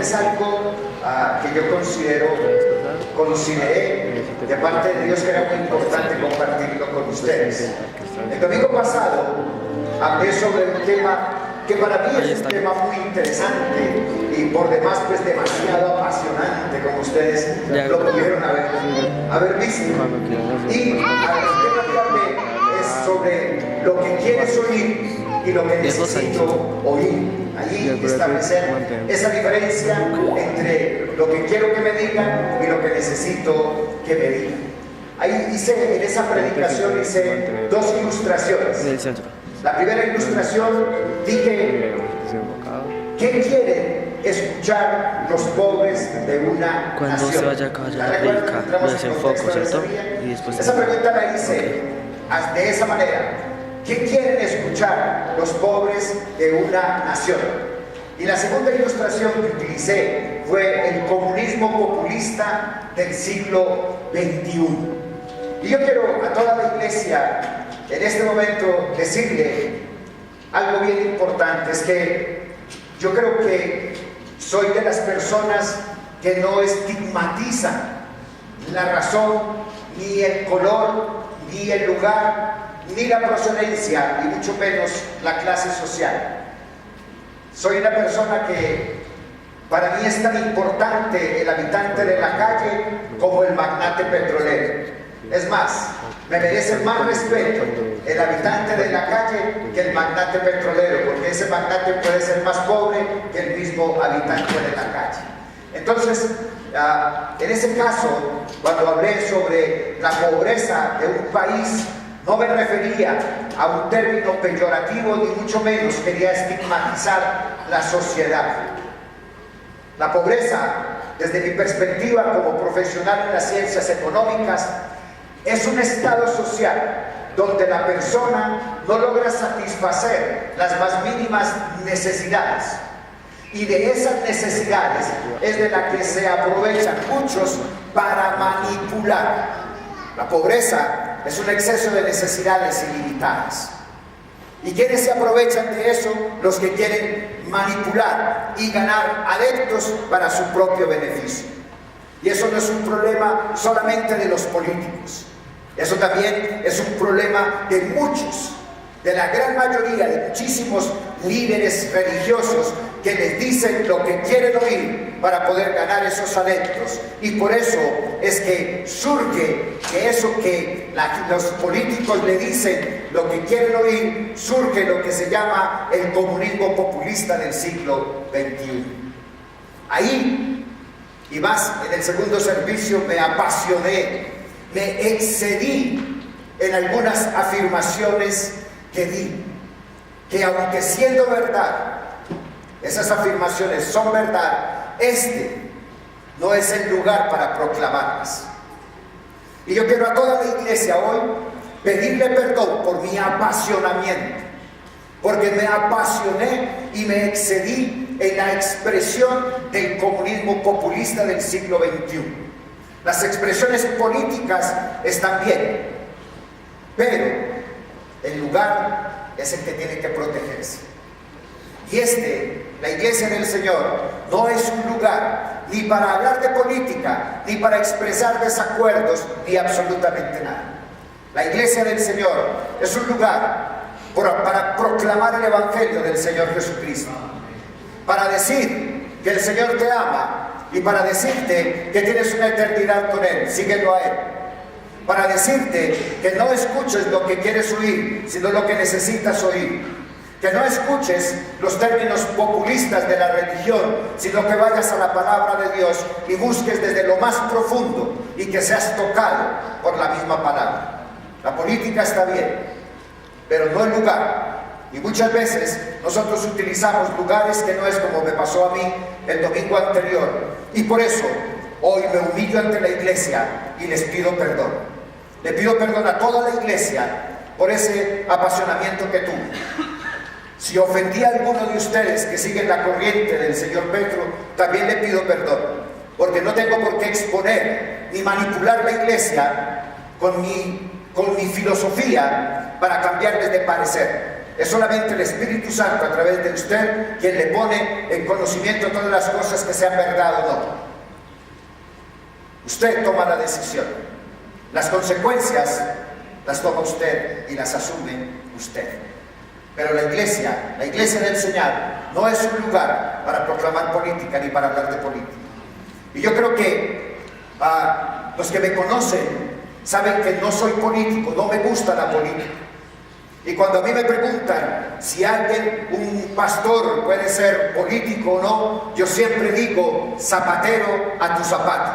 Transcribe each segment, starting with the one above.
es algo que yo consideré de parte de Dios que era muy importante compartirlo con ustedes. El domingo pasado hablé sobre un tema que para mí es un tema muy interesante y por demás pues demasiado apasionante, como ustedes lo pudieron haber visto. Y el tema que hablé es sobre lo que quieres oír y lo que necesito oír. Allí establecer esa diferencia entre lo que quiero que me digan y lo que necesito que me digan. Ahí hice, en esa predicación hice dos ilustraciones. La primera ilustración dije: ¿qué quieren escuchar los pobres de una Cuando nación? se vaya a acabar la predica, lo desenfoco, ¿cierto? Y después esa pregunta la hice de esa manera: ¿qué quieren escuchar los pobres de una nación? Y la segunda ilustración que utilicé fue el comunismo populista del siglo XXI. Y yo quiero a toda la iglesia en este momento decirle algo bien importante. Es que yo creo que soy de las personas que no estigmatizan la razón, ni el color, ni el lugar, ni la procedencia, y mucho menos la clase social. Soy una persona que para mí es tan importante el habitante de la calle como el magnate petrolero. Es más, me merece más respeto el habitante de la calle que el magnate petrolero, porque ese magnate puede ser más pobre que el mismo habitante de la calle. Entonces, en ese caso, cuando hablé sobre la pobreza de un país, no me refería a un término peyorativo, ni mucho menos quería estigmatizar la sociedad. La pobreza, desde mi perspectiva como profesional en las ciencias económicas, es un estado social donde la persona no logra satisfacer las más mínimas necesidades. Y de esas necesidades es de la que se aprovechan muchos para manipular. La pobreza es un exceso de necesidades ilimitadas. ¿Y quiénes se aprovechan de eso? Los que quieren manipular y ganar adeptos para su propio beneficio. Y eso no es un problema solamente de los políticos. Eso también es un problema de muchos, de la gran mayoría, de muchísimos líderes religiosos que les dicen lo que quieren oír para poder ganar esos adeptos. Y por eso es que surge que eso que los políticos le dicen, lo que quieren oír, surge lo que se llama el comunismo populista del siglo XXI. Ahí, y más en el segundo servicio, me apasioné, me excedí en algunas afirmaciones que di, que aunque siendo verdad, esas afirmaciones son verdad, este no es el lugar para proclamarlas. Y yo quiero a toda la iglesia hoy pedirle perdón por mi apasionamiento, porque me apasioné y me excedí en la expresión del comunismo populista del siglo XXI. Las expresiones políticas están bien, pero el lugar es el que tiene que protegerse. Y la iglesia del Señor, no es un lugar ni para hablar de política, ni para expresar desacuerdos, ni absolutamente nada. La iglesia del Señor es un lugar para proclamar el Evangelio del Señor Jesucristo, para decir que el Señor te ama y para decirte que tienes una eternidad con Él, síguelo a Él. Para decirte que no escuches lo que quieres oír, sino lo que necesitas oír. Que no escuches los términos populistas de la religión, sino que vayas a la palabra de Dios y busques desde lo más profundo y que seas tocado por la misma palabra. La política está bien, pero no el lugar. Y muchas veces nosotros utilizamos lugares que no es, como me pasó a mí el domingo anterior. Y por eso hoy me humillo ante la iglesia y les pido perdón. Le pido perdón a toda la iglesia por ese apasionamiento que tuve. Si ofendí a alguno de ustedes que siguen la corriente del señor Petro, también le pido perdón, porque no tengo por qué exponer ni manipular la iglesia con mi filosofía para cambiarles de parecer. Es solamente el Espíritu Santo a través de usted quien le pone en conocimiento todas las cosas que sean verdad o no. Usted toma la decisión. Las consecuencias las toma usted y las asume usted. Pero la iglesia del Señor no es un lugar para proclamar política ni para hablar de política. Y yo creo que los que me conocen saben que no soy político, no me gusta la política. Y cuando a mí me preguntan si alguien, un pastor, puede ser político o no, yo siempre digo, zapatero a tu zapato.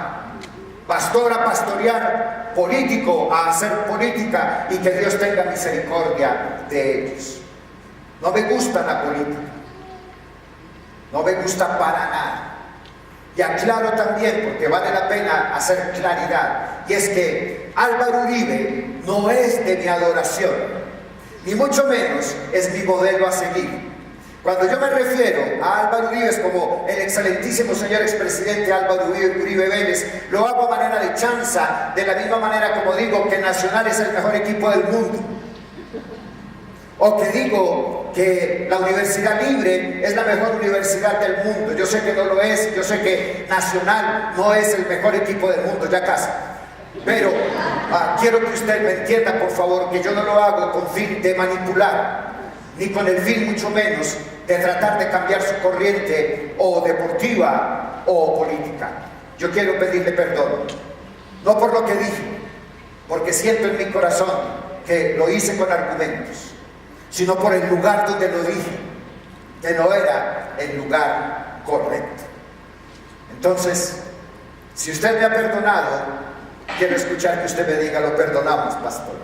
Pastor a pastorear, político a hacer política, y que Dios tenga misericordia de ellos. No me gusta la política, no me gusta para nada. Y aclaro también, porque vale la pena hacer claridad, y es que Álvaro Uribe no es de mi adoración, ni mucho menos es mi modelo a seguir. Cuando yo me refiero a Álvaro Uribe es como el excelentísimo señor expresidente Álvaro Uribe Vélez, lo hago a manera de chanza, de la misma manera como digo que Nacional es el mejor equipo del mundo, o que digo que la Universidad Libre es la mejor universidad del mundo. Yo sé que no lo es, yo sé que Nacional no es el mejor equipo del mundo, ya casi. Pero quiero que usted me entienda, por favor, que yo no lo hago con fin de manipular, ni con el fin mucho menos de tratar de cambiar su corriente o deportiva o política. Yo quiero pedirle perdón, no por lo que dije, porque siento en mi corazón que lo hice con argumentos, sino por el lugar donde lo dije, que no era el lugar correcto. Entonces, si usted me ha perdonado, quiero escuchar que usted me diga, lo perdonamos, pastor.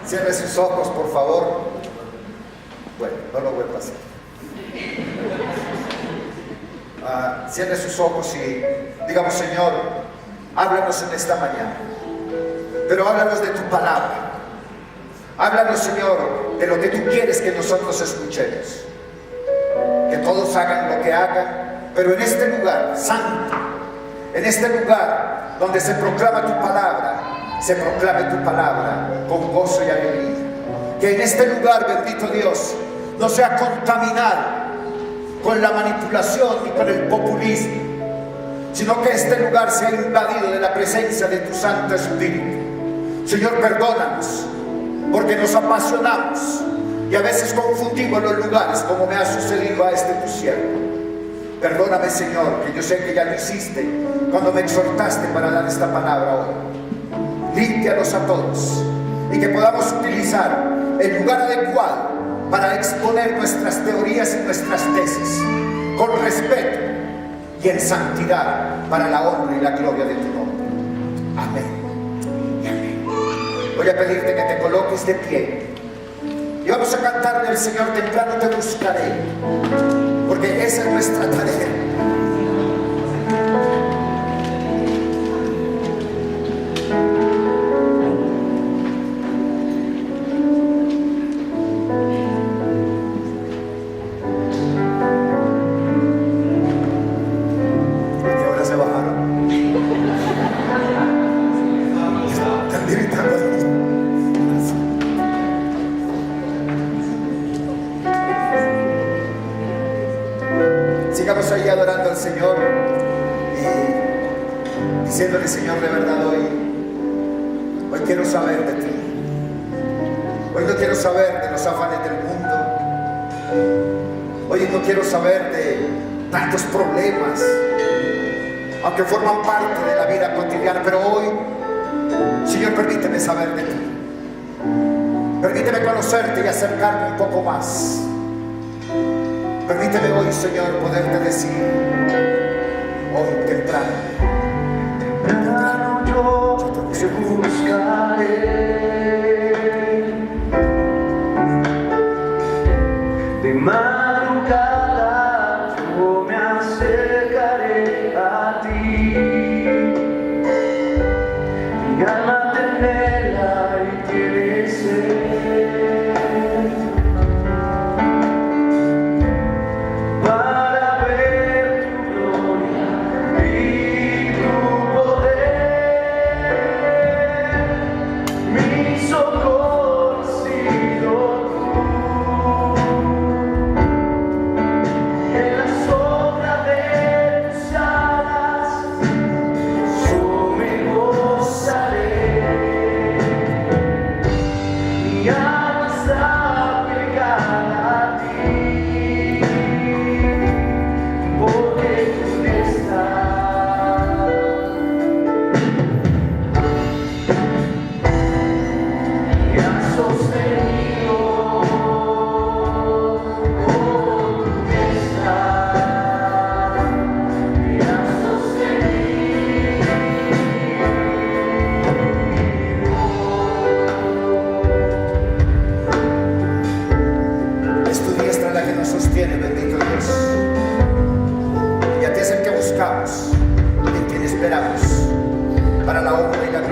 Cierre sus ojos, por favor. Bueno, no lo vuelvo a hacer. Cierre sus ojos y digamos, Señor, háblanos en esta mañana, pero háblanos de tu palabra. Háblanos, Señor, de lo que tú quieres que nosotros escuchemos. Que todos hagan lo que hagan, pero en este lugar santo, en este lugar donde se proclama tu palabra, se proclame tu palabra con gozo y alegría. Que en este lugar, bendito Dios, no sea contaminado con la manipulación ni con el populismo, sino que este lugar sea invadido de la presencia de tu Santo Espíritu. Señor, perdónanos, porque nos apasionamos y a veces confundimos los lugares, como me ha sucedido a este tu siervo. Perdóname, Señor, que yo sé que ya lo hiciste cuando me exhortaste para dar esta palabra hoy. Límpianos a todos y que podamos utilizar el lugar adecuado para exponer nuestras teorías y nuestras tesis con respeto y en santidad para la honra y la gloria de tu nombre. Amén. Voy a pedirte que te coloques de pie y vamos a cantarle al Señor, temprano te buscaré, porque esa es nuestra tarea. Sigamos ahí adorando al Señor y diciéndole, Señor, de verdad hoy quiero saber de ti. Hoy no quiero saber de los afanes del mundo. Hoy no quiero saber de tantos problemas, aunque forman parte de la vida cotidiana. Pero hoy, Señor, permíteme saber de ti. Permíteme conocerte y acercarme un poco más. Permíteme hoy, Señor, poderte decir, hoy temprano yo te buscaré. De madrugada yo me acercaré a ti. Mi alma te anhela y tiene sed. Socorro, Señor.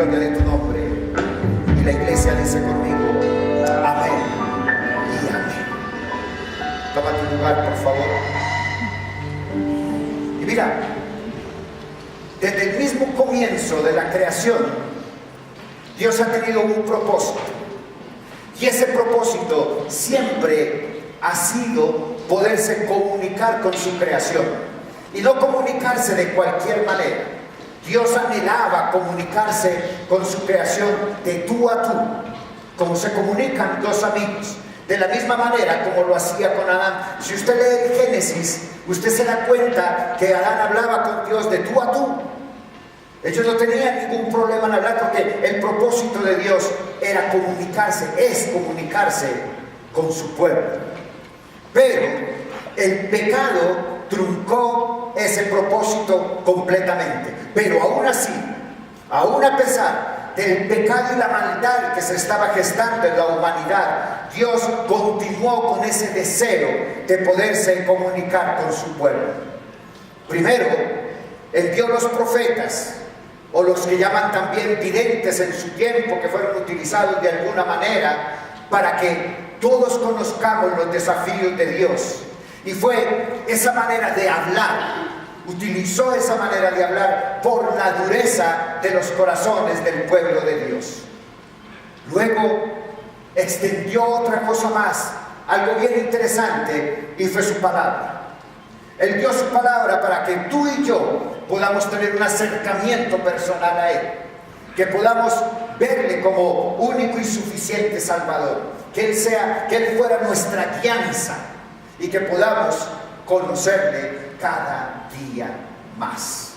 gloria de tu nombre. Y la iglesia dice conmigo, amén y amén. Toma tu lugar, por favor. Y mira, desde el mismo comienzo de la creación, Dios ha tenido un propósito. Y ese propósito siempre ha sido poderse comunicar con su creación. Y no comunicarse de cualquier manera. Dios anhelaba comunicarse con su creación de tú a tú, como se comunican dos amigos. De la misma manera como lo hacía con Adán. Si usted lee el Génesis, usted se da cuenta que Adán hablaba con Dios de tú a tú. Ellos no tenían ningún problema en hablar porque el propósito de Dios era comunicarse, es comunicarse con su pueblo. Pero el pecado truncó ese propósito completamente. Pero aún así, aún a pesar del pecado y la maldad que se estaba gestando en la humanidad, Dios continuó con ese deseo de poderse comunicar con su pueblo. Primero, envió los profetas, o los que llaman también videntes en su tiempo, que fueron utilizados de alguna manera para que todos conozcamos los desafíos de Dios. Y fue esa manera de hablar, utilizó esa manera de hablar por la dureza de los corazones del pueblo de Dios. Luego extendió otra cosa más, algo bien interesante, y fue su palabra. Él dio su palabra para que tú y yo podamos tener un acercamiento personal a Él, que podamos verle como único y suficiente Salvador, que Él fuera nuestra guianza y que podamos conocerle cada día más.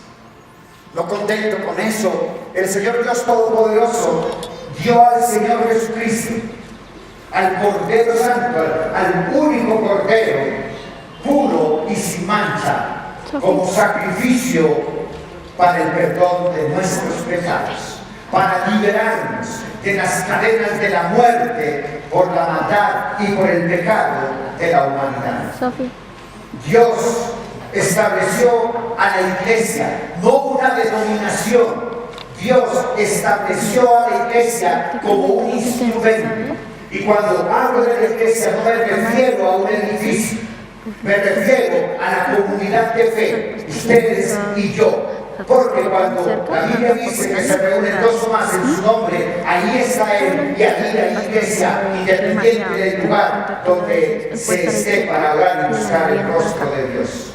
No contento con eso, el Señor Dios Todopoderoso dio al Señor Jesucristo, al Cordero Santo, al único Cordero, puro y sin mancha, como sacrificio para el perdón de nuestros pecados, para liberarnos de las cadenas de la muerte por la maldad y por el pecado de la humanidad. Dios estableció a la iglesia, no una denominación. Dios estableció a la iglesia como un instrumento. Y cuando hablo de la iglesia no me refiero a un edificio, me refiero a la comunidad de fe, ustedes y yo. Porque cuando la Biblia dice que se reúnen dos o más en su nombre, ahí está Él y allí la iglesia, independiente del lugar donde se esté para orar y buscar el rostro de Dios.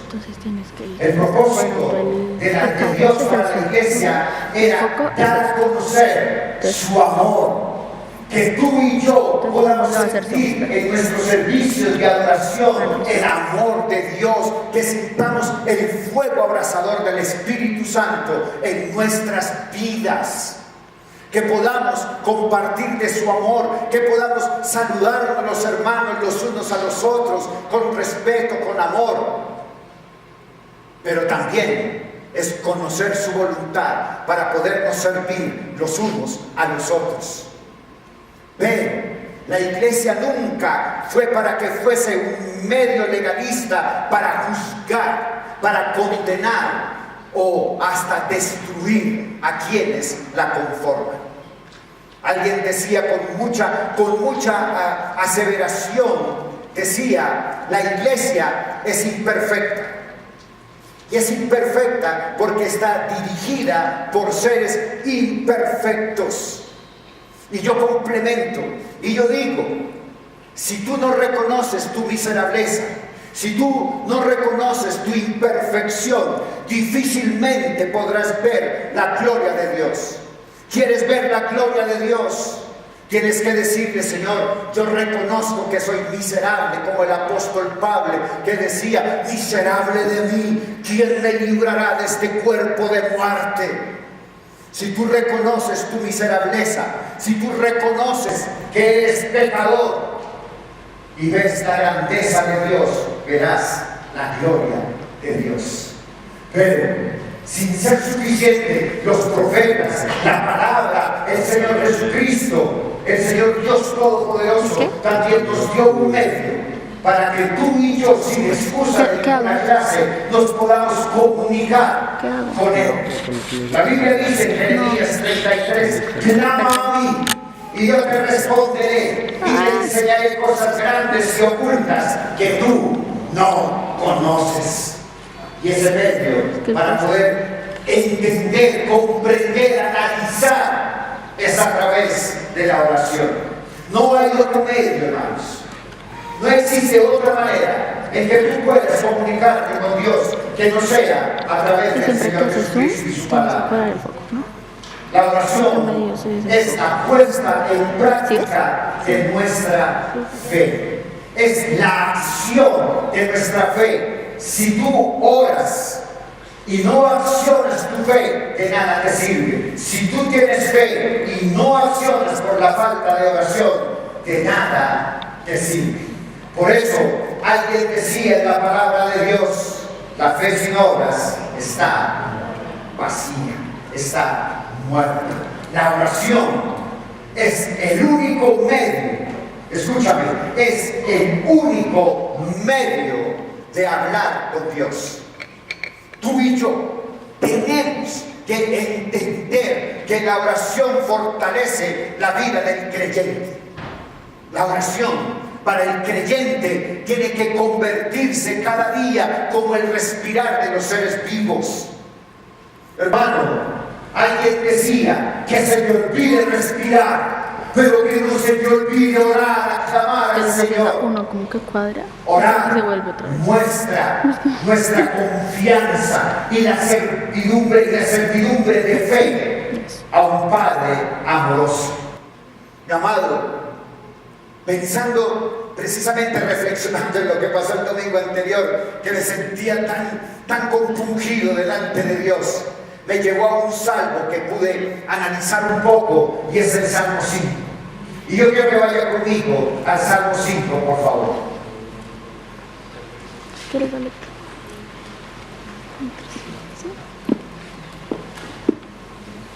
El propósito de Dios para la iglesia era dar a conocer su amor. Que tú y yo podamos sentir en nuestros servicios de adoración el amor de Dios, que sintamos el fuego abrasador del Espíritu Santo en nuestras vidas, que podamos compartir de su amor, que podamos saludar a los hermanos los unos a los otros con respeto, con amor, pero también es conocer su voluntad para podernos servir los unos a los otros. Pero la iglesia nunca fue para que fuese un medio legalista para juzgar, para condenar o hasta destruir a quienes la conforman. Alguien decía con mucha aseveración, decía, la iglesia es imperfecta. Y es imperfecta porque está dirigida por seres imperfectos. Y yo complemento, y yo digo, si tú no reconoces tu miserableza, si tú no reconoces tu imperfección, difícilmente podrás ver la gloria de Dios. ¿Quieres ver la gloria de Dios? Tienes que decirle, Señor, yo reconozco que soy miserable, como el apóstol Pablo, que decía, miserable de mí, ¿quién me librará de este cuerpo de muerte? Si tú reconoces tu miserableza, si tú reconoces que eres pecador y ves la grandeza de Dios, verás la gloria de Dios. Pero sin ser suficiente, los profetas, la palabra, el Señor Jesucristo, el Señor Dios Todopoderoso, también nos dio un medio para que tú y yo, sin excusa de ninguna clase, nos podamos comunicar con Él. La Biblia dice en Jeremías 33, clama a mí y yo te responderé y te enseñaré cosas grandes y ocultas que tú no conoces. Y ese medio para poder entender, comprender, analizar es a través de la oración. No hay otro medio, hermanos. No existe otra manera en que tú puedas comunicarte con Dios que no sea a través del Señor Jesucristo y su palabra. La oración es la puesta en práctica de nuestra fe. Es la acción de nuestra fe. Si tú oras y no accionas tu fe, de nada te sirve. Si tú tienes fe y no accionas por la falta de oración, de nada te sirve. Por eso, alguien decía en la palabra de Dios, la fe sin obras está vacía, está muerta. La oración es el único medio, escúchame, es el único medio de hablar con Dios. Tú y yo tenemos que entender que la oración fortalece la vida del creyente. La oración para el creyente tiene que convertirse cada día como el respirar de los seres vivos. Hermano, alguien decía que se te olvide respirar, pero que no se te olvide orar, clamar al Señor. Uno como que cuadra, orar se vuelve otra vez. muestra nuestra confianza y la certidumbre de fe a un Padre amoroso. Mi amado, pensando, precisamente reflexionando en lo que pasó el domingo anterior, que me sentía tan compungido delante de Dios, me llevó a un salmo que pude analizar un poco, y es el Salmo 5. Y yo quiero que vaya conmigo al Salmo 5, por favor. ¿Quieres la letra?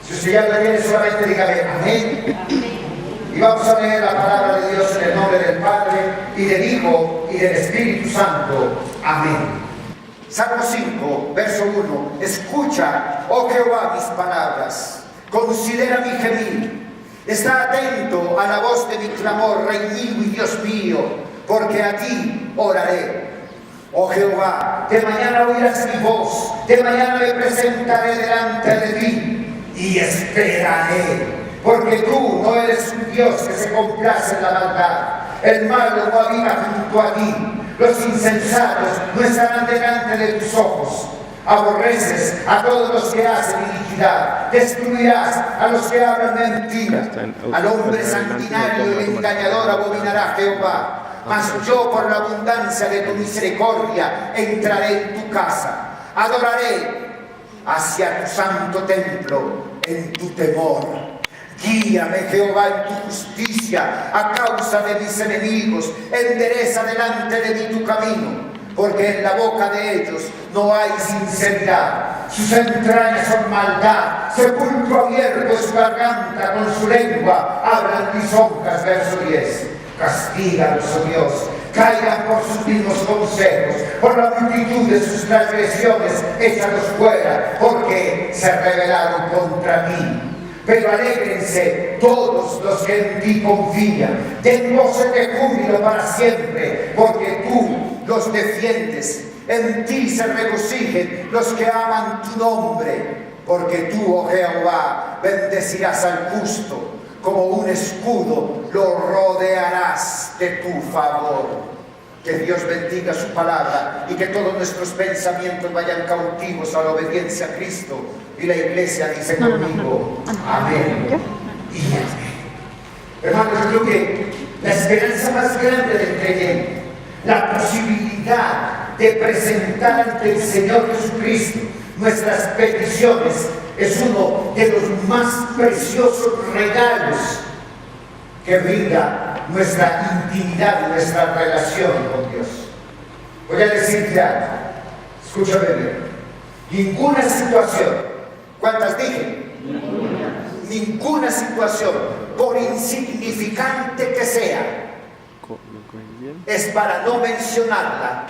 Si usted ya la tiene, solamente dígale amén. Y vamos a leer la palabra de Dios en el nombre del Padre, y del Hijo, y del Espíritu Santo. Amén. Salmo 5, verso 1. Escucha, oh Jehová, mis palabras. Considera mi gemir. Está atento a la voz de mi clamor, Rey mío y Dios mío, porque a ti oraré. Oh Jehová, de mañana oirás mi voz, de mañana me presentaré delante de ti y esperaré. Porque tú no eres un Dios que se complace en la maldad. El malo no habita junto a ti. Los insensatos no estarán delante de tus ojos. Aborreces a todos los que hacen iniquidad. Destruirás a los que hablan mentira. Al hombre sanguinario y engañador abominará Jehová. Mas yo, por la abundancia de tu misericordia, entraré en tu casa. Adoraré hacia tu santo templo en tu temor. Guíame, Jehová, en tu justicia a causa de mis enemigos. Endereza delante de mí tu camino, porque en la boca de ellos no hay sinceridad. Sus entrañas son maldad, sepulcro abierto es su garganta, con su lengua hablan lisonjas. Verso 10. Castígalos, oh Dios, caigan por sus mismos consejos, por la multitud de sus transgresiones, échalos fuera, porque se rebelaron contra ti. Pero alégrense todos los que en ti confían, den voces de júbilo para siempre, porque tú los defiendes. En ti se regocijen los que aman tu nombre, porque tú, oh Jehová, bendecirás al justo, como un escudo lo rodearás de tu favor. Que Dios bendiga su palabra y que todos nuestros pensamientos vayan cautivos a la obediencia a Cristo. Y la iglesia dice conmigo, amén y amén. Hermanos, yo creo que la esperanza más grande del creyente, la posibilidad de presentar ante el Señor Jesucristo nuestras peticiones, es uno de los más preciosos regalos que brinda nuestra intimidad, nuestra relación con Dios. Voy a decirte algo, escúchame bien. Ninguna situación, ¿cuántas dije? Ninguna situación, por insignificante que sea, es para no mencionarla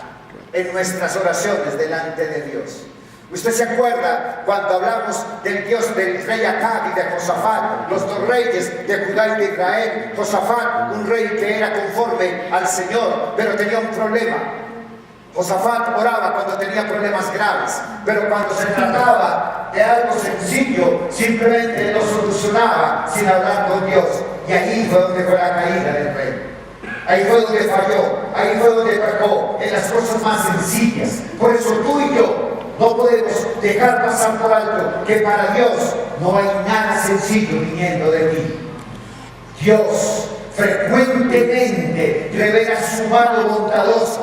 en nuestras oraciones delante de Dios. Usted se acuerda cuando hablamos del Dios del rey Acab y de Josafat, los dos reyes de Judá y de Israel. Josafat, un rey que era conforme al Señor, pero tenía un problema. Josafat oraba cuando tenía problemas graves, pero cuando se trataba de algo sencillo, simplemente lo solucionaba sin hablar con Dios. Y ahí fue donde fue la caída del rey. Ahí fue donde falló, ahí fue donde pecó, en las cosas más sencillas. Por eso tú y yo no podemos dejar pasar por alto que para Dios no hay nada sencillo viniendo de ti. Dios frecuentemente revela su mano bondadosa,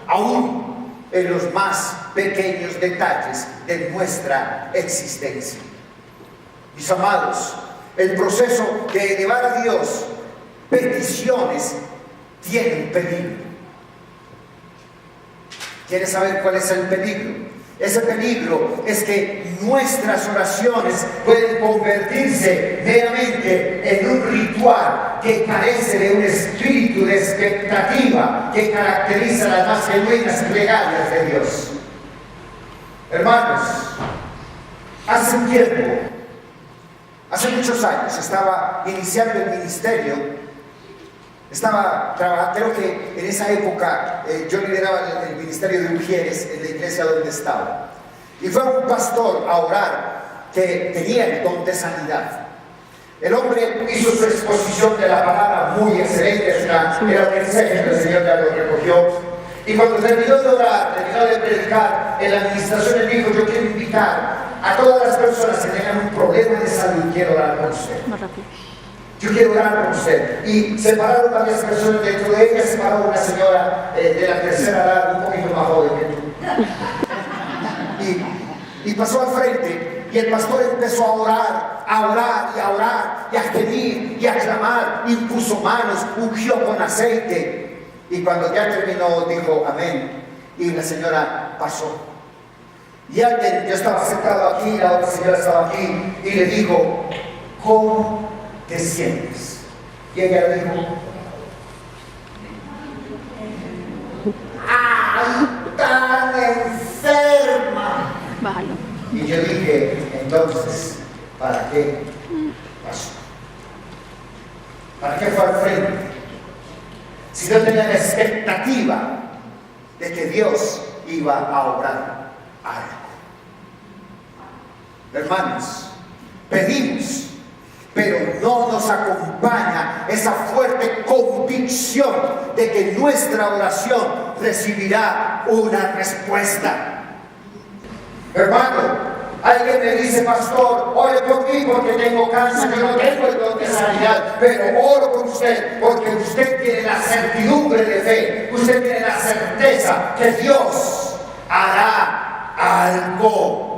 aún en los más pequeños detalles de nuestra existencia. Mis amados, el proceso de elevar a Dios peticiones tiene un peligro. ¿Quieres saber cuál es el peligro? Ese peligro es que nuestras oraciones pueden convertirse meramente en un ritual que carece de un espíritu de expectativa que caracteriza las más genuinas plegarias de Dios. Hermanos, hace un tiempo, hace muchos años, estaba iniciando el ministerio. Estaba trabajando, creo que en esa época yo lideraba el ministerio de mujeres en la iglesia donde estaba. Y fue un pastor a orar que tenía el don de sanidad. El hombre hizo su exposición de la palabra muy excelente, era un mensaje que el Señor ya lo recogió. Y cuando terminó de orar, terminó de predicar, en la administración él dijo: yo quiero invitar a todas las personas que tengan un problema de salud, quiero orar con usted. Más rápido. Yo quiero orar con usted. Y se pararon varias personas, dentro de ellas se paró una señora de la tercera edad, un poquito más joven que tú. Y pasó al frente, y el pastor empezó a orar y a gemir y a clamar, impuso manos, ungió con aceite. Y cuando ya terminó, dijo amén. Y la señora pasó. Y alguien, yo estaba sentado aquí, la otra señora estaba aquí, y le dijo: ¿cómo te sientes? Y ella le dijo: ¡ay, tan enferma! Bájalo. Y yo dije: entonces, ¿para qué pasó? ¿Para qué fue al frente? Si no tenía la expectativa de que Dios iba a obrar algo. Hermanos, pedimos, pero no nos acompaña esa fuerte convicción de que nuestra oración recibirá una respuesta. Hermano, alguien me dice: pastor, ore por mí porque tengo cáncer. Yo no tengo el don de sanidad, pero oro por usted porque usted tiene la certidumbre de fe, usted tiene la certeza que Dios hará algo.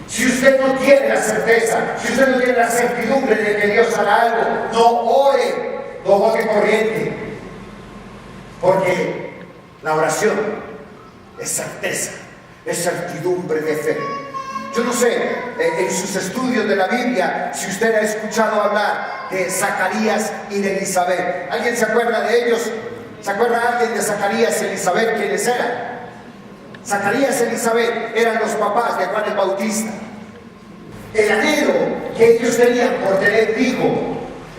Si usted no tiene la certeza, si usted no tiene la certidumbre de que Dios hará algo, no ore, no vote corriente. Porque la oración es certeza, es certidumbre de fe. Yo no sé, en sus estudios de la Biblia, si usted ha escuchado hablar de Zacarías y de Elizabeth. ¿Alguien se acuerda de ellos? ¿Se acuerda alguien de Zacarías y Elizabeth? ¿Quiénes eran? Zacarías y Elizabeth eran los papás de Juan el Bautista. El anhelo que ellos tenían por tener hijo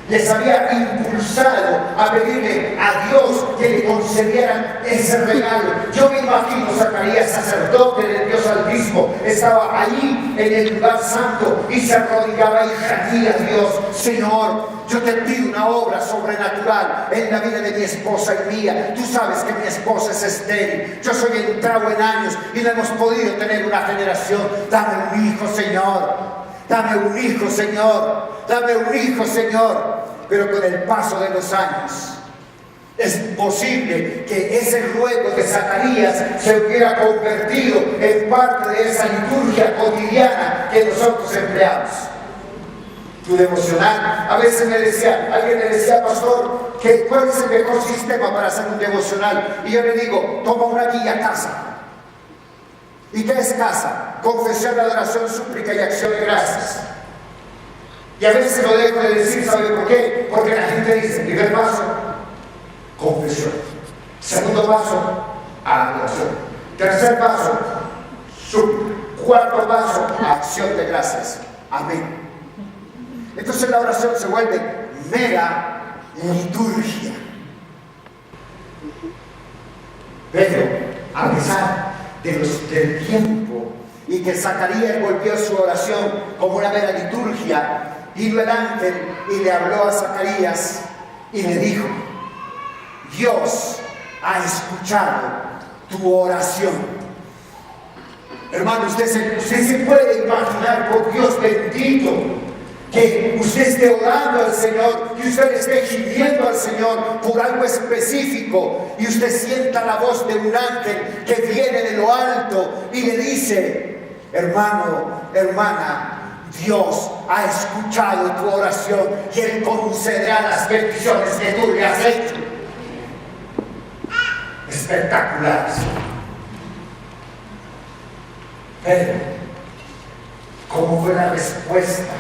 les había impulsado a pedirle a Dios que le concedieran ese regalo. Yo me imagino Zacarías, sacerdote del Dios Altísimo, estaba allí en el lugar santo y se arrodillaba y gemía a Dios: Señor, yo te pido una obra sobrenatural en la vida de mi esposa y mía. Tú sabes que mi esposa es estéril, yo soy entrado en años y no hemos podido tener una generación. Dame un hijo, Señor. Dame un hijo, Señor. Dame un hijo, Señor. Pero con el paso de los años es posible que ese ruego de Zacarías se hubiera convertido en parte de esa liturgia cotidiana que nosotros empleamos. Tu devocional. A veces alguien me decía: pastor, ¿cuál es el mejor sistema para hacer un devocional? Y yo le digo: toma una guía casa. ¿Y qué es casa? Confesión, adoración, súplica y acción de gracias. Y a veces lo dejo de decir, ¿sabe por qué? Porque la gente dice: primer paso, confesión. Segundo paso, adoración. Tercer paso, súplica. Cuarto paso, acción de gracias. Amén. Entonces la oración se vuelve mera liturgia. Pero a pesar del tiempo y que Zacarías volvió su oración como una mera liturgia, vino el ángel y le habló a Zacarías y le dijo: Dios ha escuchado tu oración. Hermano, usted se puede imaginar, por Dios bendito, que usted esté orando al Señor, que usted esté gimiendo al Señor por algo específico, y usted sienta la voz de un ángel que viene de lo alto y le dice: hermano, hermana, Dios ha escuchado tu oración y Él concederá las peticiones que tú le has hecho. Espectacular. Pero, ¿cómo fue la respuesta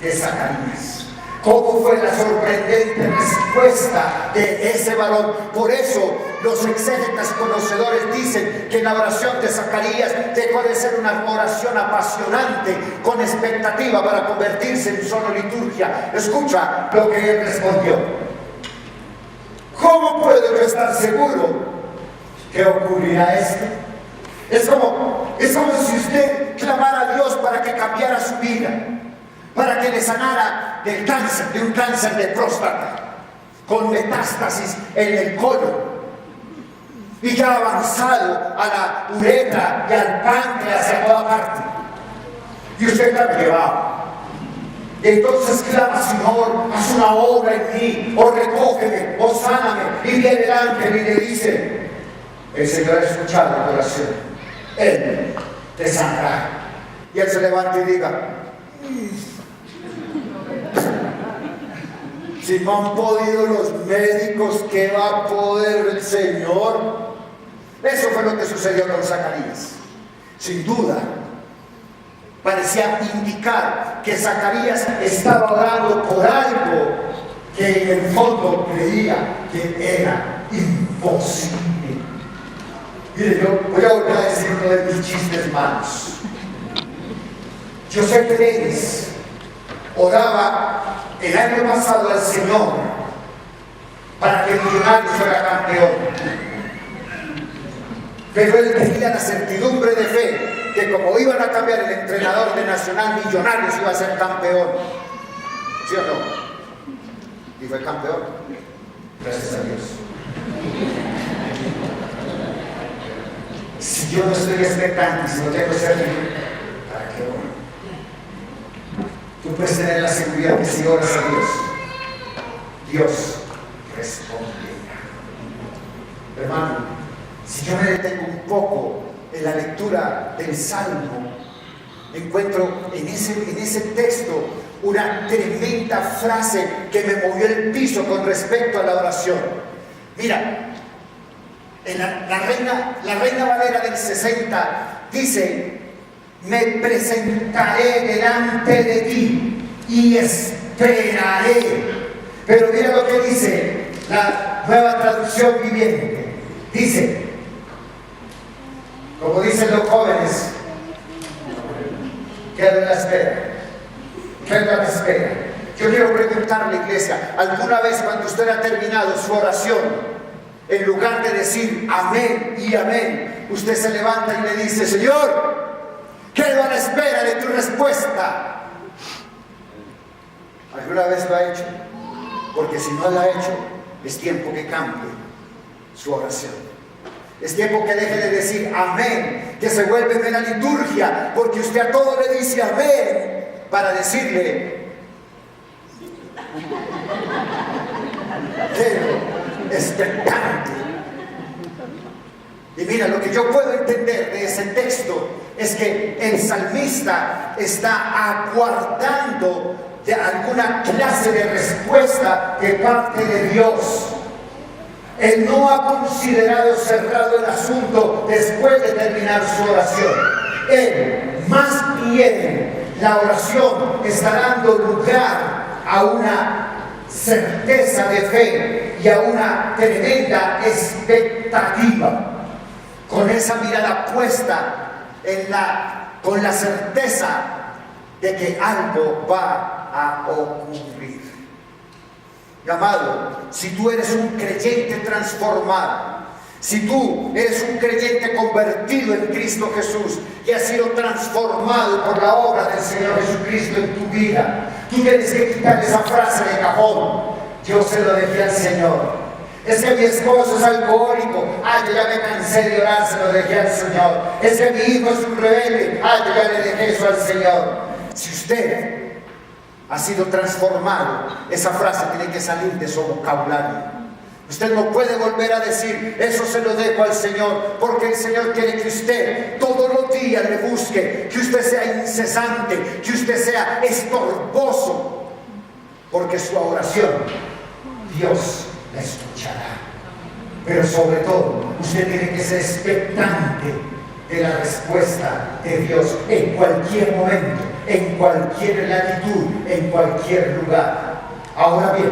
de Zacarías? ¿Cómo fue la sorprendente respuesta de ese varón? Por eso los exégetas conocedores dicen que la oración de Zacarías dejó de ser una oración apasionante con expectativa para convertirse en solo liturgia. Escucha lo que él respondió: ¿cómo puedo yo estar seguro que ocurrirá esto? Es como si usted clamara a Dios para que cambiara su vida, para que le sanara del cáncer, de un cáncer de próstata, con metástasis en el colon, y ya avanzado a la uretra y al páncreas y a toda parte. Y usted está llevado. Y entonces clama: Señor, haz una obra en mí, o recógeme, o sáname. Y viene el ángel y le dice: el Señor ha escuchado tu oración, Él te sanará. Y él se levanta y diga: si no han podido los médicos, ¿qué va a poder el Señor? Eso fue lo que sucedió con Zacarías. Sin duda, parecía indicar que Zacarías estaba orando por algo que en el fondo creía que era imposible. Mire, yo voy a volver a decir uno de mis chistes malos. José Pérez oraba el año pasado al Señor para que Millonarios fuera campeón, pero él tenía la certidumbre de fe que como iban a cambiar el entrenador de Nacional, Millonarios iba a ser campeón. ¿Sí o no? Y fue campeón, gracias a Dios. Si yo no estoy expectante, si no tengo certidumbre, ¿para qué oro? Tú puedes tener la seguridad que si oras a Dios, Dios responderá. Hermano, si yo me detengo un poco en la lectura del Salmo, encuentro en ese texto una tremenda frase que me movió el piso con respecto a la oración. Mira, en la Reina Valera del 60 dice: me presentaré delante de ti y esperaré. Pero mira lo que dice la Nueva Traducción Viviente. Dice, como dicen los jóvenes, quedo en la espera, quedo en la espera. Yo quiero preguntarle, iglesia, ¿alguna vez cuando usted ha terminado su oración, en lugar de decir amén y amén, usted se levanta y le dice: Señor, quedo a la espera de tu respuesta? ¿Alguna vez lo ha hecho? Porque si no lo ha hecho, es tiempo que cambie su oración. Es tiempo que deje de decir amén, que se vuelve de la liturgia, porque usted a todo le dice amén para decirle: quedo expectante. Y mira, lo que yo puedo entender de ese texto es que el salmista está aguardando de alguna clase de respuesta de parte de Dios. Él no ha considerado cerrado el asunto después de terminar su oración. Él, más bien, la oración está dando lugar a una certeza de fe y a una tremenda expectativa, con esa mirada puesta con la certeza de que algo va a ocurrir. Mi amado, si tú eres un creyente transformado, si tú eres un creyente convertido en Cristo Jesús y has sido transformado por la obra del Señor Jesucristo en tu vida, tú tienes que quitar esa frase de cajón: yo se lo dejé al Señor. Es que mi esposo es alcohólico, yo ya me cansé de orar, se lo dejé al Señor. Es que mi hijo es un rebelde, yo ya le dejé eso al Señor. Si usted ha sido transformado, esa frase tiene que salir de su vocabulario. Usted no puede volver a decir: eso se lo dejo al Señor, porque el Señor quiere que usted todos los días le busque, que usted sea incesante, que usted sea estorboso, porque su oración Dios la escuchará. Pero sobre todo, usted tiene que ser expectante de la respuesta de Dios en cualquier momento, en cualquier latitud, en cualquier lugar. Ahora bien,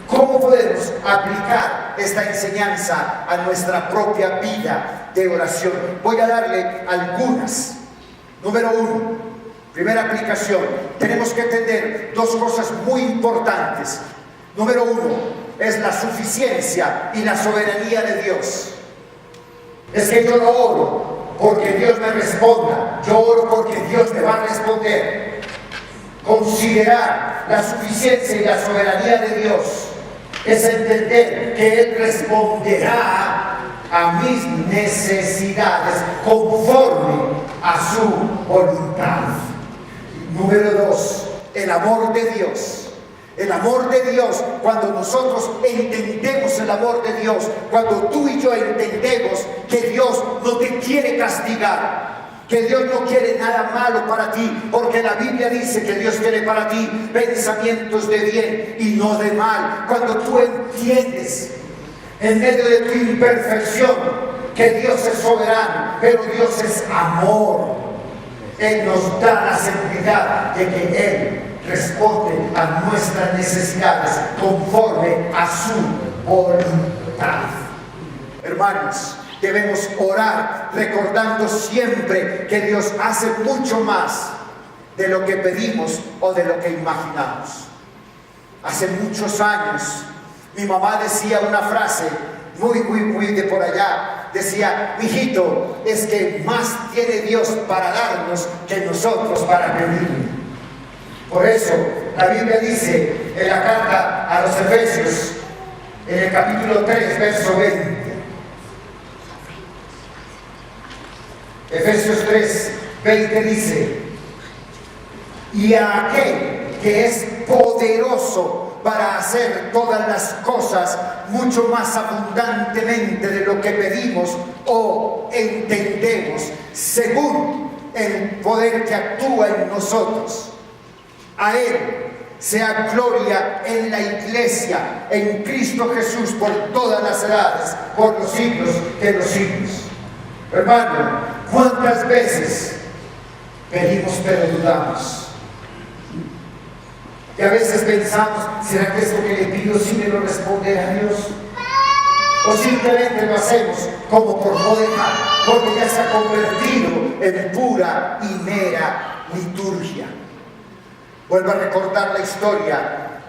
¿cómo podemos aplicar esta enseñanza a nuestra propia vida de oración? Voy a darle algunas. Número 1, primera aplicación: tenemos que entender dos cosas muy importantes. Número 1 es la suficiencia y la soberanía de Dios. Es que yo no oro porque Dios me responda, yo oro porque Dios me va a responder. Considerar la suficiencia y la soberanía de Dios es entender que Él responderá a mis necesidades conforme a su voluntad. Número 2, el amor de Dios. El amor de Dios, cuando nosotros entendemos el amor de Dios, cuando tú y yo entendemos que Dios no te quiere castigar, que Dios no quiere nada malo para ti, porque la Biblia dice que Dios quiere para ti pensamientos de bien y no de mal. Cuando tú entiendes en medio de tu imperfección que Dios es soberano, pero Dios es amor, Él nos da la seguridad de que Él responde a nuestras necesidades conforme a su voluntad. Hermanos, debemos orar recordando siempre que Dios hace mucho más de lo que pedimos o de lo que imaginamos. Hace muchos años mi mamá decía una frase muy de por allá. Decía: mijito, es que más tiene Dios para darnos que nosotros para pedir. Por eso la Biblia dice en la carta a los Efesios, en el capítulo 3, verso 20, Efesios 3, 20 dice: y a aquel que es poderoso para hacer todas las cosas mucho más abundantemente de lo que pedimos o entendemos, según el poder que actúa en nosotros. A Él sea gloria en la iglesia, en Cristo Jesús, por todas las edades, por los siglos de los siglos. Hermano, ¿cuántas veces pedimos pero dudamos? Y a veces pensamos: ¿será que esto que le pido sí me lo responderá Dios? O simplemente lo hacemos como por no dejar, porque ya se ha convertido en pura y mera liturgia. Vuelvo a recordar la historia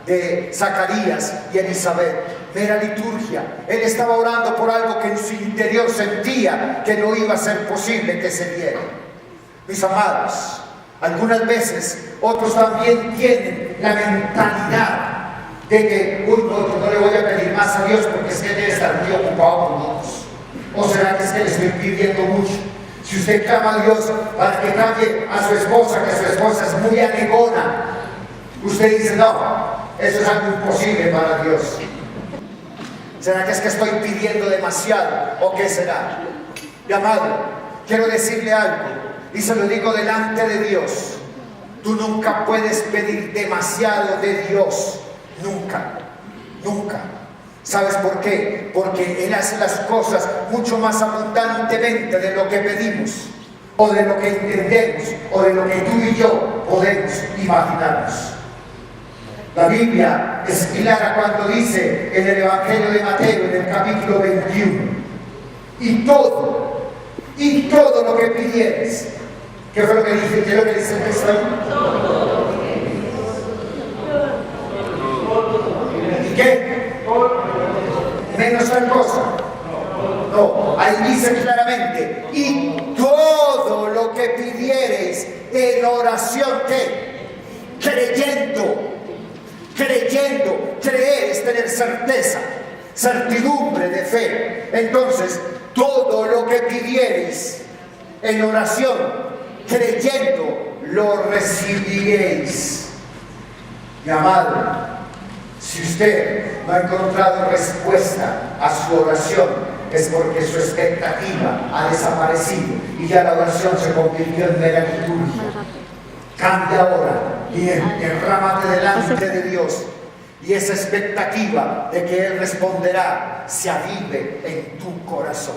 de Zacarías y Elizabeth. Mera liturgia. Él estaba orando por algo que en su interior sentía que no iba a ser posible que se diera. Mis amados, algunas veces otros también tienen la mentalidad de que no le voy a pedir más a Dios porque es que debe estar muy ocupado con nosotros. ¿O será que es que le estoy pidiendo mucho? Si usted clama a Dios para que cambie a su esposa, que su esposa es muy anegona, usted dice: no, eso es algo imposible para Dios. ¿Será que es que estoy pidiendo demasiado? ¿O qué será? Mi amado, quiero decirle algo, y se lo digo delante de Dios: tú nunca puedes pedir demasiado de Dios. Nunca. ¿Sabes por qué? Porque Él hace las cosas mucho más abundantemente de lo que pedimos, o de lo que entendemos, o de lo que tú y yo podemos imaginarnos. La Biblia es clara cuando dice en el Evangelio de Mateo, en el capítulo 21, y todo lo que pidieres. ¿Qué fue lo que dice? ¿Qué es lo que dice el texto ahí? ¿Y qué? Menos tal cosa. No, ahí dice claramente, y todo lo que pidiereis en oración, ¿qué? Creyendo, creer es tener certeza, certidumbre de fe. Entonces, todo lo que pidiereis en oración, creyendo, lo recibiréis. Mi amado, si usted no ha encontrado respuesta a su oración, es porque su expectativa ha desaparecido y ya la oración se convirtió en mera liturgia. Cambia ahora y derrámate delante de Dios, y esa expectativa de que Él responderá se avive en tu corazón.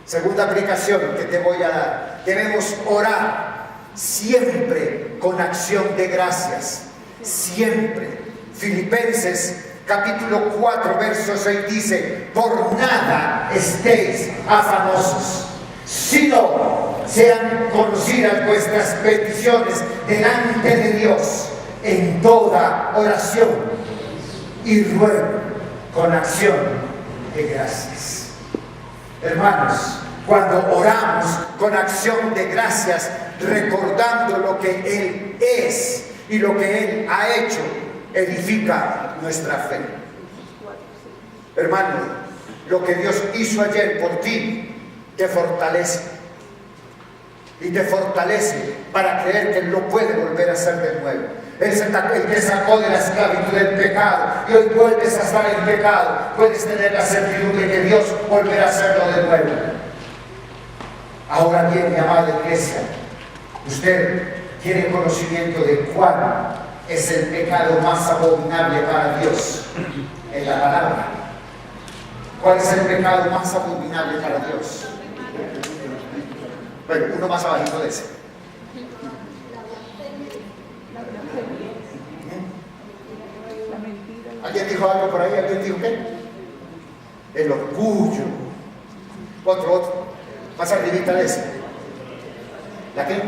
Segunda aplicación que te voy a dar: debemos orar siempre con acción de gracias, siempre. Filipenses capítulo 4 verso 6 dice: por nada estéis afanosos, sino sean conocidas vuestras peticiones delante de Dios en toda oración y ruego con acción de gracias. Hermanos, cuando oramos con acción de gracias, recordando lo que Él es y lo que Él ha hecho, edifica nuestra fe. Hermano, lo que Dios hizo ayer por ti te fortalece. Y te fortalece para creer que Él lo puede volver a hacer de nuevo. Él te sacó de la esclavitud del pecado y hoy vuelves a estar en pecado. Puedes tener la certidumbre de que Dios volverá a hacerlo de nuevo. Ahora bien, mi amada iglesia, usted tiene conocimiento de cuál es el pecado más abominable para Dios en la palabra. ¿Cuál es el pecado más abominable para Dios? Bueno, uno más abajito de ese. ¿Alguien dijo algo por ahí? ¿Alguien dijo qué? El orgullo. Otro. Más arribita de ese. ¿La qué?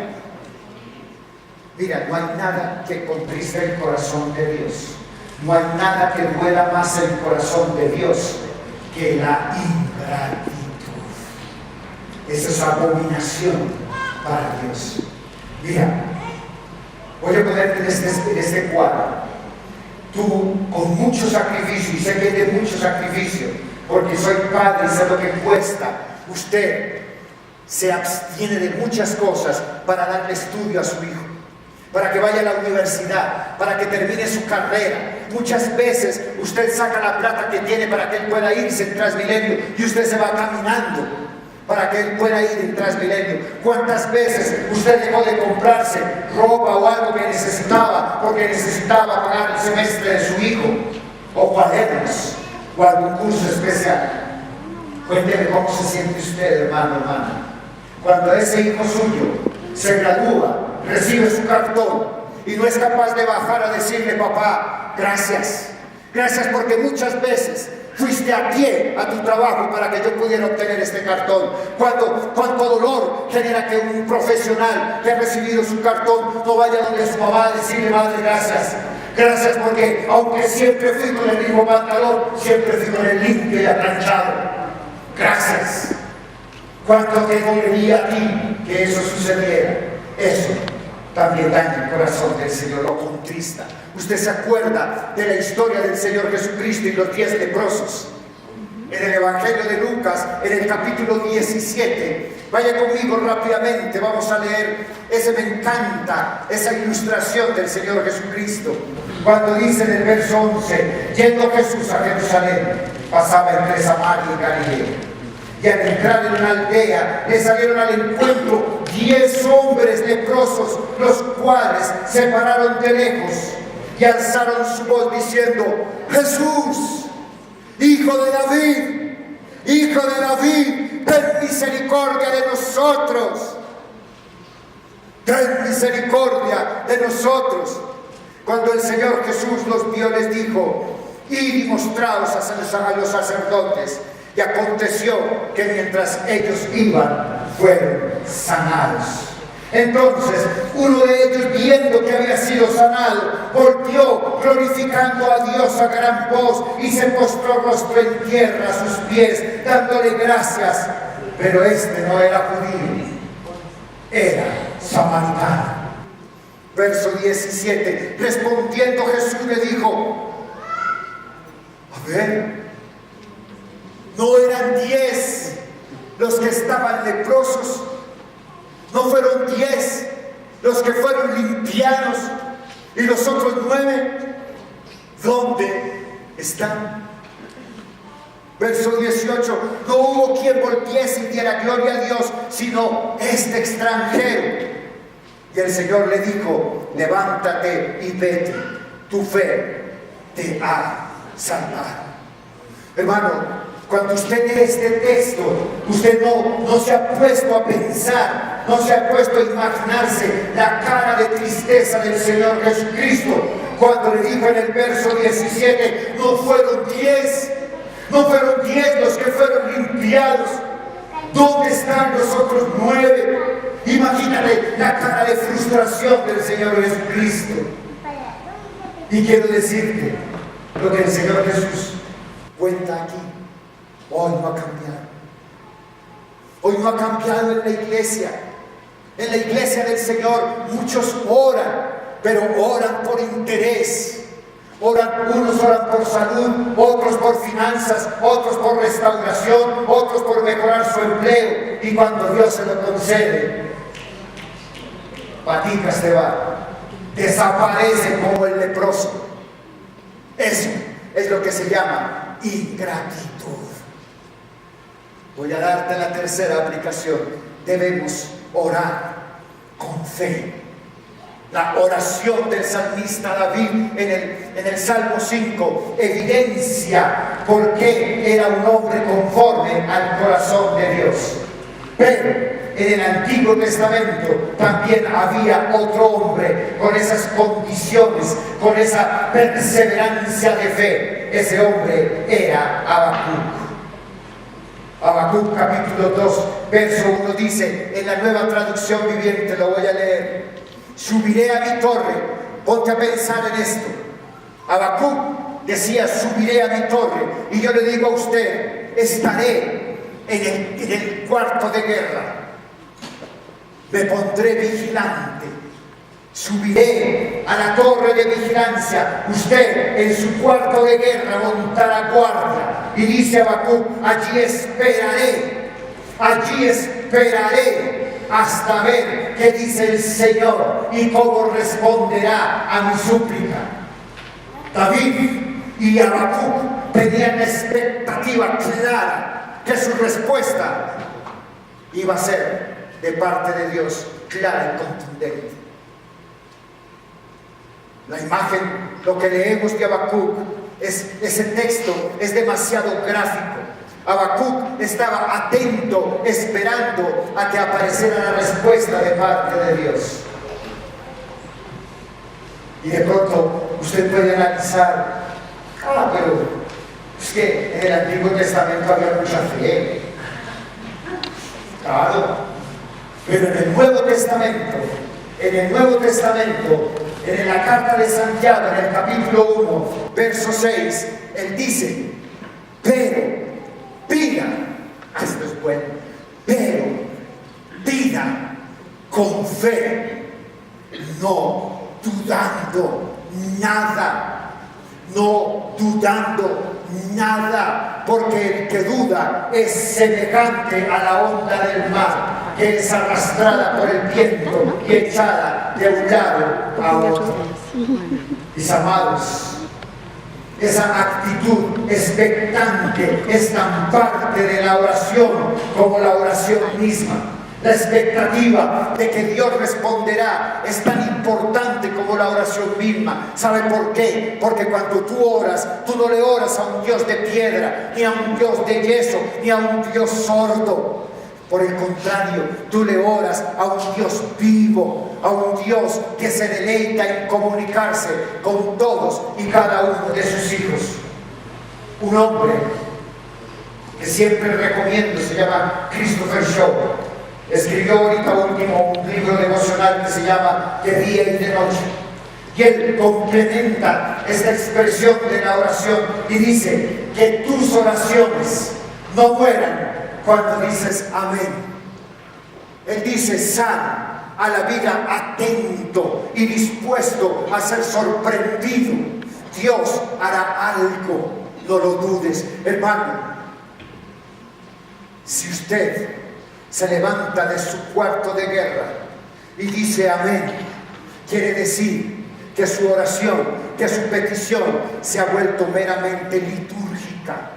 Mira, no hay nada que contriste el corazón de Dios. No hay nada que duela más el corazón de Dios que la ingratitud. Esa es abominación para Dios. Mira, voy a ponerte en este cuadro. Tú, con mucho sacrificio, y sé que es de mucho sacrificio, porque soy padre y sé lo que cuesta, usted se abstiene de muchas cosas para darle estudio a su hijo, para que vaya a la universidad, para que termine su carrera. Muchas veces usted saca la plata que tiene para que él pueda irse en Transmilenio y usted se va caminando para que él pueda ir en Transmilenio. ¿Cuántas veces usted dejó de comprarse ropa o algo que necesitaba porque necesitaba pagar el semestre de su hijo, o cuadernos, o algún curso especial? Cuénteme cómo se siente usted, hermano, hermana, cuando ese hijo suyo se gradúa, recibe su cartón y no es capaz de bajar a decirle: papá, gracias porque muchas veces fuiste a pie a tu trabajo para que yo pudiera obtener este cartón. Cuánto dolor genera que un profesional que ha recibido su cartón no vaya donde su mamá a decirle: madre, gracias porque aunque siempre fui con el mismo pantalón, siempre fui con el limpio y aplanchado. Gracias. ¿Cuánto te dolería a ti que eso sucediera? Eso también daña el corazón del Señor, lo contrista. Usted se acuerda de la historia del Señor Jesucristo y los 10 leprosos. En el Evangelio de Lucas, en el capítulo 17, vaya conmigo rápidamente, vamos a leer. Me encanta esa ilustración del Señor Jesucristo, cuando dice en el verso 11: yendo Jesús a Jerusalén, pasaba entre Samaria y Galilea. Y al entrar en una aldea, le salieron al encuentro 10 hombres leprosos, los cuales se pararon de lejos y alzaron su voz diciendo: Jesús, hijo de David, ten misericordia de nosotros. Ten misericordia de nosotros. Cuando el Señor Jesús los vio, les dijo: id y mostraos a los sacerdotes. Y aconteció que mientras ellos iban, fueron sanados. Entonces uno de ellos, viendo que había sido sanado, volvió glorificando a Dios a gran voz y se postró rostro en tierra a sus pies, dándole gracias. Pero este no era judío, era samaritano. Verso 17. Respondiendo Jesús le dijo: a ver, ¿no eran 10 los que estaban leprosos? ¿No fueron 10 los que fueron limpiados? ¿Y los otros 9? ¿Dónde están? Verso 18. No hubo quien volviese y diera gloria a Dios, sino este extranjero. Y el Señor le dijo: levántate y vete, tu fe te ha salvado. Hermano, cuando usted lee este texto, usted no se ha puesto a pensar, no se ha puesto a imaginarse la cara de tristeza del Señor Jesucristo cuando le dijo en el verso 17: no fueron 10 los que fueron limpiados. ¿Dónde están los otros 9? Imagínate la cara de frustración del Señor Jesucristo. Y quiero decirte lo que el Señor Jesús cuenta aquí. Hoy no ha cambiado. Hoy no ha cambiado en la iglesia. En la iglesia del Señor muchos oran, pero oran por interés. Unos oran por salud, otros por finanzas, otros por restauración, otros por mejorar su empleo. Y cuando Dios se lo concede, paticas te va, desaparece como el leproso. Eso es lo que se llama ingratitud. Voy a darte la tercera aplicación. Debemos orar con fe. La oración del salmista David en el Salmo 5 evidencia por qué era un hombre conforme al corazón de Dios. Pero en el Antiguo Testamento también había otro hombre con esas condiciones, con esa perseverancia de fe. Ese hombre era Habacuc. Habacuc capítulo 2, verso 1 dice, en la Nueva Traducción Viviente, lo voy a leer: subiré a mi torre. Ponte a pensar en esto. Habacuc decía: subiré a mi torre. Y yo le digo a usted: estaré en el cuarto de guerra. Me pondré vigilante. Subiré a la torre de vigilancia. Usted en su cuarto de guerra montará guardia. Y dice Habacuc: allí esperaré hasta ver qué dice el Señor y cómo responderá a mi súplica. David y Habacuc tenían la expectativa clara que su respuesta iba a ser de parte de Dios, clara y contundente. La imagen, lo que leemos de Habacuc, ese texto es demasiado gráfico. Habacuc estaba atento, esperando a que apareciera la respuesta de parte de Dios. Y de pronto usted puede analizar: pero es que en el Antiguo Testamento había mucha fe. Claro, pero en el Nuevo Testamento, en la carta de Santiago, en el capítulo 1, verso 6, él dice: pero pida, esto es bueno, pero pida con fe, no dudando nada, porque el que duda es semejante a la onda del mar, que es arrastrada por el viento y echada de un lado a otro. Mis amados, esa actitud expectante es tan parte de la oración como la oración misma. La expectativa de que Dios responderá es tan importante como la oración misma. ¿Sabe por qué? Porque cuando tú oras, tú no le oras a un Dios de piedra, ni a un Dios de yeso, ni a un Dios sordo. Por el contrario, tú le oras a un Dios vivo, a un Dios que se deleita en comunicarse con todos y cada uno de sus hijos. Un hombre que siempre recomiendo, se llama Christopher Shaw. Escribió ahorita último un libro devocional que se llama De día y de noche. Y él complementa esta expresión de la oración y dice que tus oraciones no mueran cuando dices amén. Él dice, sal a la vida atento y dispuesto a ser sorprendido. Dios hará algo, no lo dudes. Hermano, si usted se levanta de su cuarto de guerra y dice amén, quiere decir que su oración, que su petición se ha vuelto meramente litúrgica.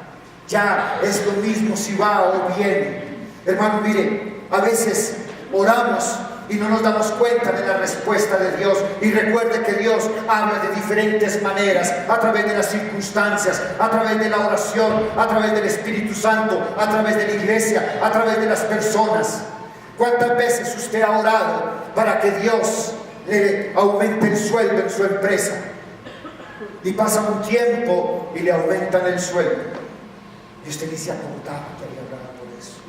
Ya es lo mismo si va o viene. Hermano, mire, a veces oramos y no nos damos cuenta de la respuesta de Dios. Y recuerde que Dios habla de diferentes maneras, a través de las circunstancias, a través de la oración, a través del Espíritu Santo, a través de la iglesia, a través de las personas. ¿Cuántas veces usted ha orado para que Dios le aumente el sueldo en su empresa? Y pasa un tiempo y le aumentan el sueldo. Y usted ni se acordaba que había hablado por eso.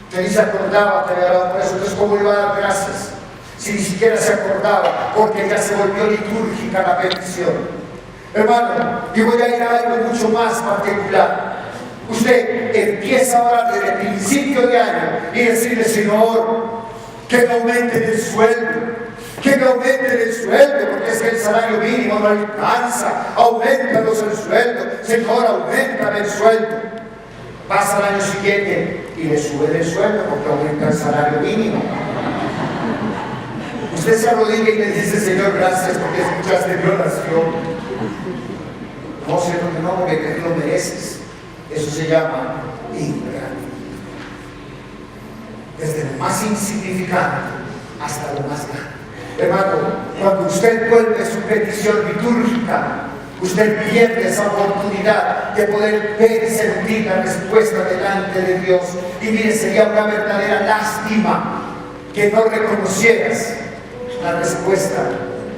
Usted ni se acordaba que había hablado por eso. Entonces, ¿cómo le va a dar gracias? Si ni siquiera se acordaba, porque ya se volvió litúrgica la petición. Hermano, yo voy a ir a algo mucho más particular. Usted empieza a orar desde el principio de año y decirle, Señor, que me aumenten el sueldo. Que me aumenten el sueldo, porque es que el salario mínimo no alcanza. Aumentanos el sueldo, Señor, aumenta el sueldo. Pasa el año siguiente y le suben el sueldo porque aumenta el salario mínimo. Usted se arrodilla y le dice, Señor, gracias porque escuchaste mi oración. No, Señor, no, porque tú lo mereces. Eso se llama ingratitud. Desde lo más insignificante hasta lo más grande. Hermano, cuando usted vuelve su petición litúrgica, usted pierde esa oportunidad de poder ver y sentir la respuesta delante de Dios. Y mire, sería una verdadera lástima que no reconocieras la respuesta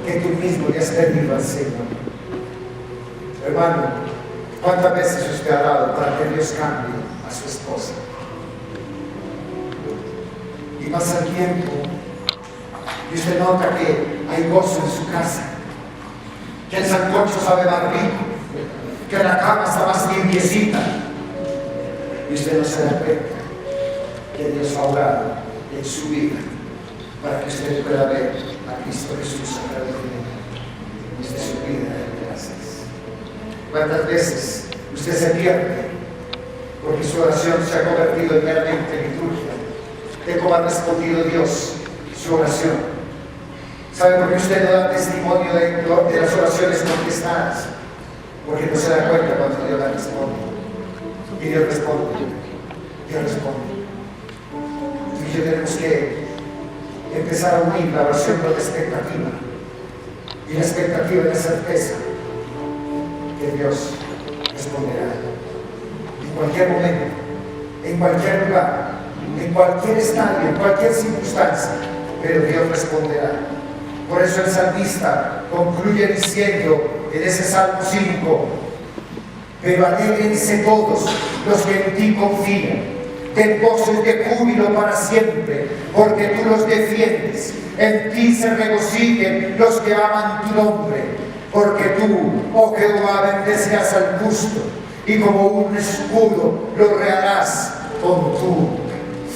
que tú mismo le has pedido al Señor. Hermano, ¿cuántas veces usted ha dado para que Dios cambie a su esposa? Y pasa el tiempo y usted nota que hay gozo en su casa, que el sancocho sabe más rico, que la cama está más limpiecita, y usted no se da cuenta que Dios ha obrado en su vida para que usted pueda ver a Cristo Jesús a través de él. Usted se olvida de gracias. ¿Cuántas veces usted se pierde porque su oración se ha convertido en meramente liturgia de cómo ha respondido Dios su oración? ¿Sabe por qué usted no da testimonio de las oraciones contestadas? Porque no se da cuenta cuando Dios la responde. Y Dios responde. Dios responde. Y yo tenemos que empezar a unir la oración con la expectativa. Y la expectativa es la certeza que Dios responderá. En cualquier momento, en cualquier lugar, en cualquier estadio, en cualquier circunstancia, pero Dios responderá. Por eso el salmista concluye diciendo en ese Salmo 5, pero alégrense todos los que en ti confían, den voces de júbilo para siempre, porque tú los defiendes, en ti se regocijen los que aman tu nombre, porque tú, oh Jehová, bendecirás al justo, y como un escudo lo rodearás con tu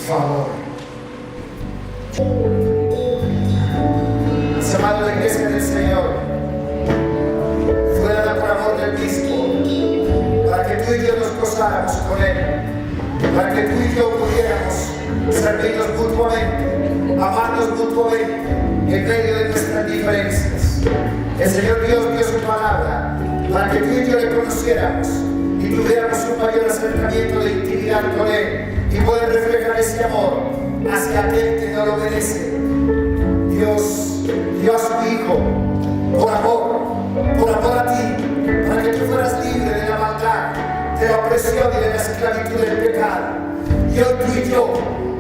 favor. Amado la iglesia del Señor, fue dada por amor del Obispo, para que tú y yo nos gozáramos con Él, para que tú y yo pudiéramos servirnos mutuamente, amarnos mutuamente, en medio de nuestras diferencias. El Señor Dios dio su palabra, para que tú y yo le conociéramos y tuviéramos un mayor acercamiento de intimidad con Él, y poder reflejar ese amor hacia aquel que no lo merece. Dios dio a su Hijo por amor a ti, para que tú fueras libre de la maldad, de la opresión y de la esclavitud del pecado. Y hoy tú y yo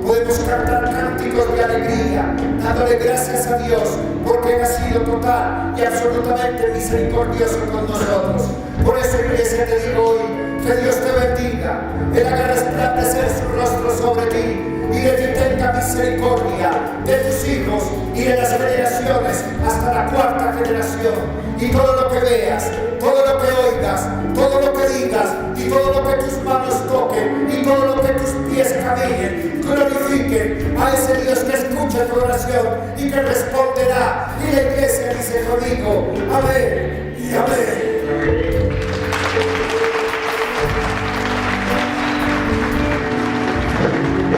podemos cantar cánticos de alegría, dándole gracias a Dios, porque Él ha sido total y absolutamente misericordioso con nosotros. Por eso, iglesia, te digo hoy, que Dios te bendiga, Él haga resplandecer su rostro sobre ti, y de ti tenga misericordia, de tus hijos y de las generaciones hasta la cuarta generación. Y todo lo que veas, todo lo que oigas, todo lo que digas, y todo lo que tus manos toquen, y todo lo que tus pies caminen, glorifiquen a ese Dios que escucha tu oración y que responderá. Y la iglesia dice conmigo, amén y amén.